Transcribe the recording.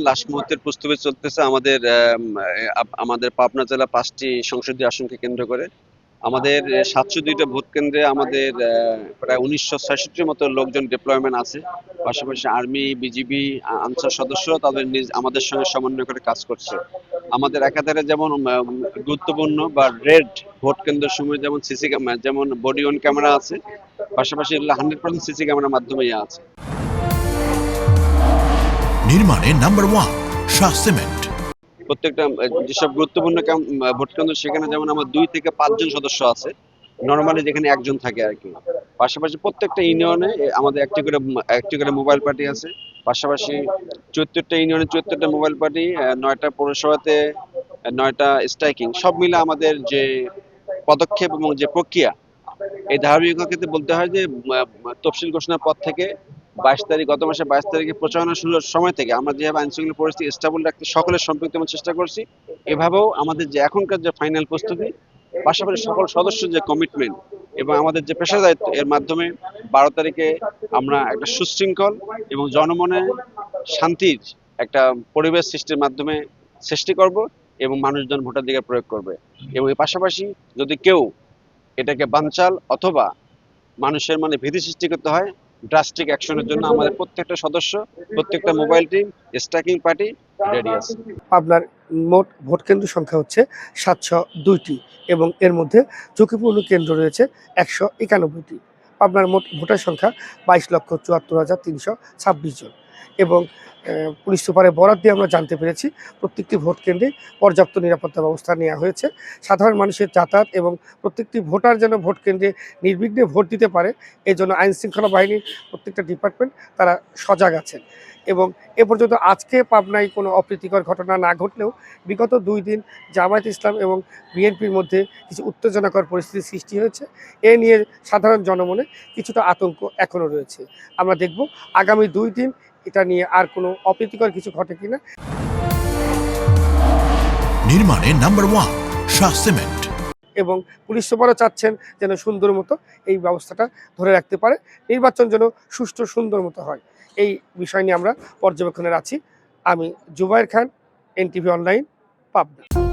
Last মুহূর্তের প্রস্তুতি চলতেছে আমাদের পাবনা জেলা 5টি সংসদীয় আসনকে কেন্দ্র করে। আমাদের 702টা ভোট কেন্দ্রে আমাদের প্রায় 1966 মতো লোকজন ডিপ্লয়মেন্ট আছে। পাশাপাশি আর্মি, বিজিবি, আনসার সদস্য তাদের আমাদের সঙ্গে সমন্বয় করে কাজ করছে। আমাদের একাধারে যেমন গুরুত্বপূর্ণ বা রেড ভোট কেন্দ্রের সময় যেমন সিসি ক্যামেরা, যেমন বডি অন ক্যামেরা আছে, পাশাপাশি 100% সিসি ক্যামেরার মাধ্যমেই আছে। নির্মাণে নাম্বার 1 শাহ সিমেন্ট। প্রত্যেকটা যেসব গুরুত্বপূর্ণ ভোট কেন্দ্র সেখানে যেমন আমার 2 থেকে 5 জন সদস্য আছে, নর্মালি যেখানে একজন থাকে আর কি। পাশাপাশি প্রত্যেকটা ইউনিয়নে আমাদের একটি করে মোবাইল পার্টি আছে। পাশাপাশি 74টা ইউনিয়নে 74টা মোবাইল পার্টি, 9টা পৌরসভাতে 9টা স্ট্রাইকিং, সব মিলে আমাদের যে পদক্ষেপ এবং যে প্রক্রিয়া, এই ধারাবাহিকতাতে বলতে হয় যে তফসিল ঘোষণার পর থেকে গত মাসে 22 তারিখে প্রচারণা শুরুর সময় থেকে আমরা যেভাবে আইন শৃঙ্খলা পরিস্থিতি স্টেবল রাখতে সকলের সম্পৃক্ত চেষ্টা করছি, এভাবেও আমাদের যে এখনকার যে ফাইনাল প্রস্তুতি, পাশাপাশি সকল সদস্য যে কমিটমেন্ট এবং আমাদের যে পেশাদারিত্ব, এর মাধ্যমে 12 তারিখে আমরা একটা সুশৃঙ্খল এবং জনমনে শান্তির একটা পরিবেশ সৃষ্টির মাধ্যমে সৃষ্টি করব এবং মানুষজন ভোটাধিকার প্রয়োগ করবে। এবং এর পাশাপাশি যদি কেউ এটাকে বানচাল অথবা মানুষের মনে ভীতি সৃষ্টি করতে হয়, ড্রাস্টিক অ্যাকশনের জন্য আমাদের প্রত্যেকটা সদস্য, প্রত্যেকটা mobile team, striking party ready আছে। আপনার মোট ভোট কেন্দ্র সংখ্যা হচ্ছে 702টি এবং এর মধ্যে ঝুঁকিপূর্ণ কেন্দ্র রয়েছে 191টি। আপনার মোট ভোটার সংখ্যা 22,74,326 জন এবং পুলিশ সুপারের বরাত দিয়ে আমরা জানতে পেরেছি প্রত্যেকটি ভোট কেন্দ্রে পর্যাপ্ত নিরাপত্তা ব্যবস্থা নেওয়া হয়েছে। সাধারণ মানুষের যাতায়াত এবং প্রত্যেকটি ভোটার যেন ভোট কেন্দ্রে নির্বিঘ্নে ভোট দিতে পারে, এই জন্য আইন শৃঙ্খলা বাহিনীর প্রত্যেকটা ডিপার্টমেন্ট তারা সজাগ আছেন। এবং এ পর্যন্ত আজকে পাবনায় কোনো অপ্রীতিকর ঘটনা না ঘটলেও বিগত 2 দিন জামায়াত ইসলাম এবং বিএনপির মধ্যে কিছু উত্তেজনাকর পরিস্থিতির সৃষ্টি হয়েছে। এ নিয়ে সাধারণ জনমনে কিছুটা আতঙ্ক এখনও রয়েছে। আমরা দেখব আগামী 2 দিন এটা নিয়ে আর কোনো অপ্রীতিকর কিছু ঘটে কিনা। নির্মাণে নাম্বার 1 শাহ সিমেন্ট। এবং পুলিশ সুপারও চাচ্ছেন যেন সুন্দর মতো এই ব্যবস্থাটা ধরে রাখতে পারে, নির্বাচন যেন সুষ্ঠু সুন্দর মতো হয়। এই বিষয় নিয়ে আমরা পর্যবেক্ষণে আছি। আমি জুবায়ের খান, এনটিভি অনলাইন, পাবনা।